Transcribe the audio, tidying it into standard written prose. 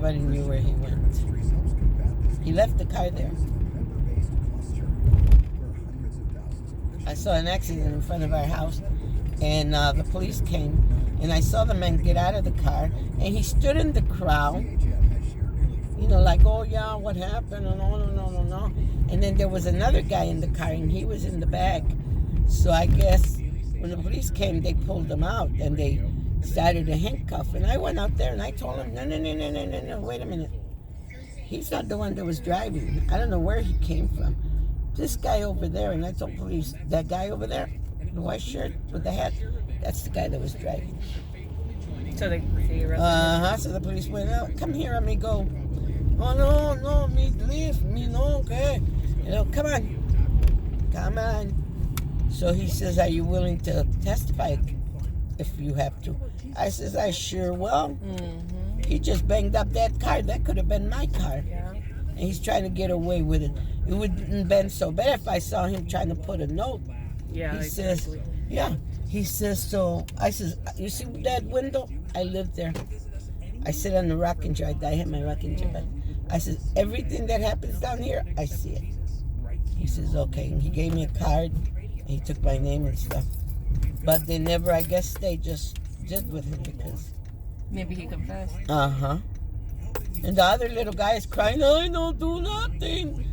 nobody knew where he went. He left the car there. I saw an accident in front of our house, and the police came, and I saw the man get out of the car, and he stood in the crowd, you know, like, oh yeah, what happened? And no. And then there was another guy in the car, and he was in the back. So I guess when the police came, they pulled him out, and they started to handcuff. And I went out there, and I told him, no, wait a minute. He's not the one that was driving. I don't know where he came from. This guy over there, and I told police, that guy over there, the white shirt with the hat, that's the guy that was driving. So they arrested him? So the police went out, come here, amigo. Oh, no, me leave, me no, okay. You know, come on. So he says, are you willing to testify if you have to? I says, I sure will. Mm-hmm. He just banged up that car. That could have been my car. Yeah. And he's trying to get away with it. It wouldn't have been so bad if I saw him trying to put a note. Yeah, He says, yeah. He says, so I says, you see that window? I live there. I sit on the rocking chair. I have my rocking chair. I says, everything that happens down here, I see it. He says, okay. And he gave me a card. And he took my name and stuff. But they never, I guess they just did with him because... Maybe he confessed. Uh-huh. And the other little guy is crying, I don't do nothing.